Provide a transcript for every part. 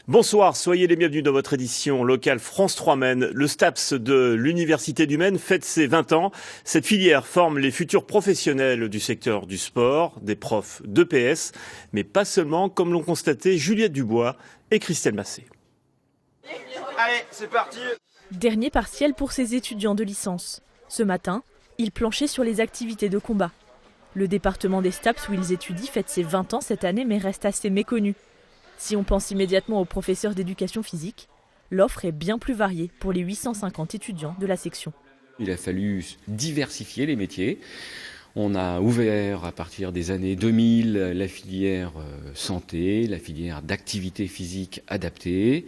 Bonsoir, soyez les bienvenus dans votre édition locale France 3 Maine. Le STAPS de l'Université du Maine fête ses 20 ans. Cette filière forme les futurs professionnels du secteur du sport, des profs d'EPS, mais pas seulement, comme l'ont constaté Juliette Dubois et Christelle Massé. Allez, c'est parti. Dernier partiel pour ces étudiants de licence. Ce matin, ils planchaient sur les activités de combat. Le département des STAPS où ils étudient fête ses 20 ans cette année, mais reste assez méconnu. Si on pense immédiatement aux professeurs d'éducation physique, l'offre est bien plus variée pour les 850 étudiants de la section. Il a fallu diversifier les métiers. On a ouvert à partir des années 2000 la filière santé, la filière d'activité physique adaptée.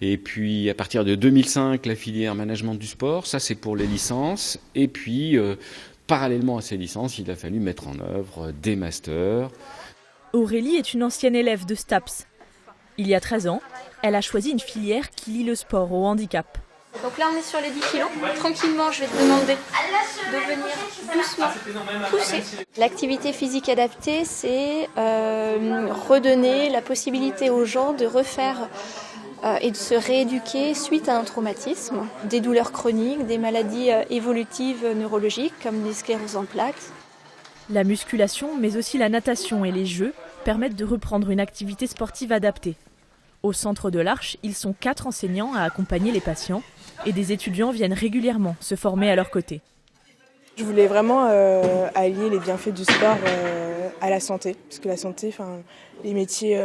Et puis à partir de 2005, la filière management du sport, ça c'est pour les licences. Et puis parallèlement à ces licences, il a fallu mettre en œuvre des masters. Aurélie est une ancienne élève de STAPS. Il y a 13 ans, elle a choisi une filière qui lie le sport au handicap. Donc là on est sur les 10 kilos. Tranquillement je vais te demander de venir doucement pousser. L'activité physique adaptée, c'est redonner la possibilité aux gens de refaire et de se rééduquer suite à un traumatisme, des douleurs chroniques, des maladies évolutives neurologiques comme les scléroses en plaques. La musculation, mais aussi la natation et les jeux permettent de reprendre une activité sportive adaptée. Au centre de l'Arche, ils sont 4 enseignants à accompagner les patients et des étudiants viennent régulièrement se former à leur côté. Je voulais vraiment allier les bienfaits du sport à la santé, parce que la santé, les métiers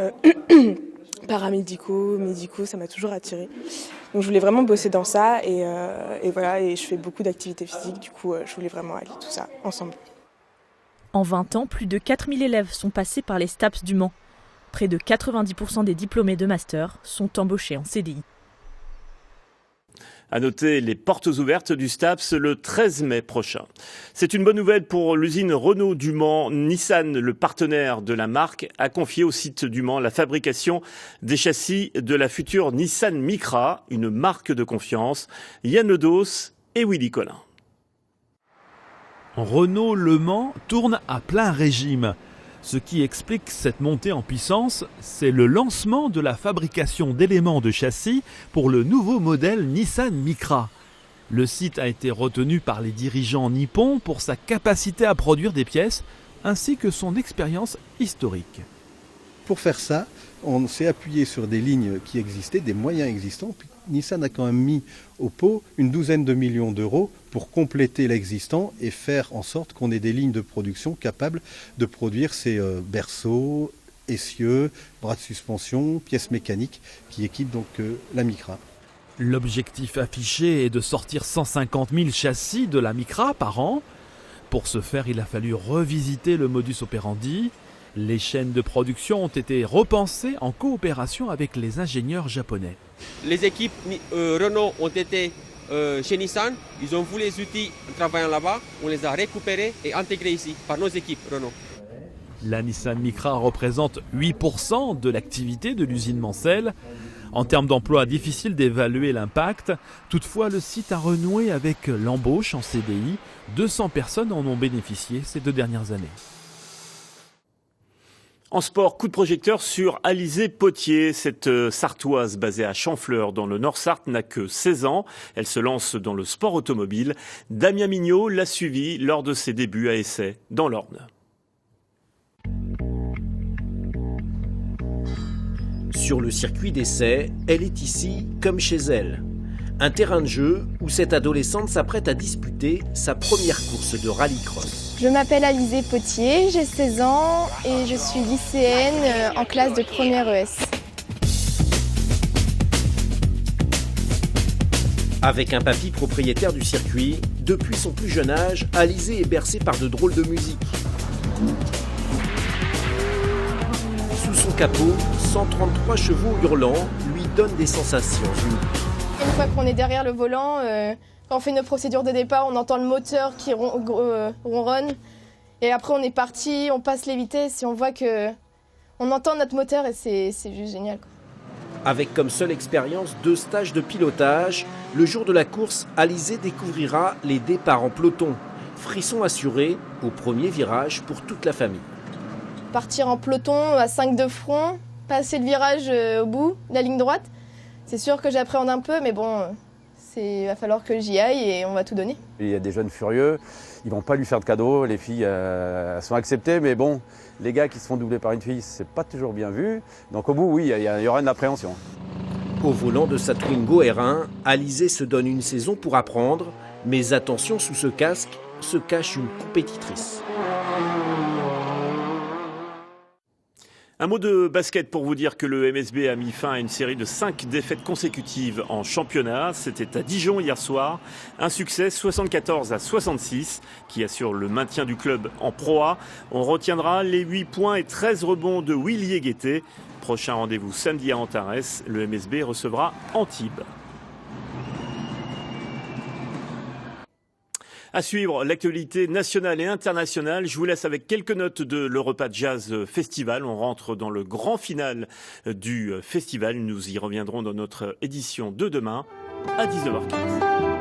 paramédicaux, médicaux, ça m'a toujours attirée. Donc je voulais vraiment bosser dans ça et voilà, et je fais beaucoup d'activités physiques, du coup je voulais vraiment allier tout ça ensemble. En 20 ans, plus de 4000 élèves sont passés par les STAPS du Mans. Près de 90% des diplômés de master sont embauchés en CDI. À noter les portes ouvertes du STAPS le 13 mai prochain. C'est une bonne nouvelle pour l'usine Renault du Mans. Nissan, le partenaire de la marque, a confié au site du Mans la fabrication des châssis de la future Nissan Micra, une marque de confiance. Yann Ledos et Willy Collin. Renault Le Mans tourne à plein régime. Ce qui explique cette montée en puissance, c'est le lancement de la fabrication d'éléments de châssis pour le nouveau modèle Nissan Micra. Le site a été retenu par les dirigeants nippons pour sa capacité à produire des pièces ainsi que son expérience historique. Pour faire ça, on s'est appuyé sur des lignes qui existaient, des moyens existants. Puis Nissan a quand même mis au pot une douzaine de millions d'euros pour compléter l'existant et faire en sorte qu'on ait des lignes de production capables de produire ces berceaux, essieux, bras de suspension, pièces mécaniques qui équipent donc la Micra. L'objectif affiché est de sortir 150 000 châssis de la Micra par an. Pour ce faire, il a fallu revisiter le modus operandi. Les chaînes de production ont été repensées en coopération avec les ingénieurs japonais. Les équipes Renault ont été chez Nissan, ils ont vu les outils en travaillant là-bas, on les a récupérés et intégrés ici par nos équipes Renault. La Nissan Micra représente 8% de l'activité de l'usine Mancel. En termes d'emploi, difficile d'évaluer l'impact. Toutefois, le site a renoué avec l'embauche en CDI. 200 personnes en ont bénéficié ces 2 dernières années. En sport, coup de projecteur sur Alizée Potier. Cette Sartoise basée à Champfleur dans le Nord-Sarthe n'a que 16 ans. Elle se lance dans le sport automobile. Damien Mignot l'a suivie lors de ses débuts à Essay dans l'Orne. Sur le circuit d'essai, elle est ici comme chez elle. Un terrain de jeu où cette adolescente s'apprête à disputer sa première course de rallycross. Je m'appelle Alizée Potier, j'ai 16 ans et je suis lycéenne en classe de première ES. Avec un papy propriétaire du circuit, depuis son plus jeune âge, Alizée est bercée par de drôles de musique. Sous son capot, 133 chevaux hurlants lui donnent des sensations uniques. Une fois qu'on est derrière le volant, quand on fait nos procédures de départ, on entend le moteur qui ronronne. Et après on est parti, on passe les vitesses et on voit que on entend notre moteur et c'est juste génial, quoi. Avec comme seule expérience 2 stages de pilotage, le jour de la course, Alizée découvrira les départs en peloton. Frisson assuré au premier virage pour toute la famille. Partir en peloton à 5 de front, passer le virage au bout, la ligne droite. C'est sûr que j'appréhende un peu, mais bon, il va falloir que j'y aille et on va tout donner. Il y a des jeunes furieux, ils vont pas lui faire de cadeaux, les filles elles sont acceptées, mais bon, les gars qui se font doubler par une fille, c'est pas toujours bien vu. Donc au bout, oui, il y aura une appréhension. Au volant de sa Twingo R1, Alizé se donne une saison pour apprendre, mais attention, sous ce casque se cache une compétitrice. Un mot de basket pour vous dire que le MSB a mis fin à une série de 5 défaites consécutives en championnat. C'était à Dijon hier soir. Un succès 74-66 qui assure le maintien du club en Pro A. On retiendra les 8 points et 13 rebonds de Willy Guettet. Prochain rendez-vous samedi à Antares. Le MSB recevra Antibes. À suivre l'actualité nationale et internationale. Je vous laisse avec quelques notes de l'Europa Jazz Festival. On rentre dans le grand final du festival. Nous y reviendrons dans notre édition de demain à 19h15.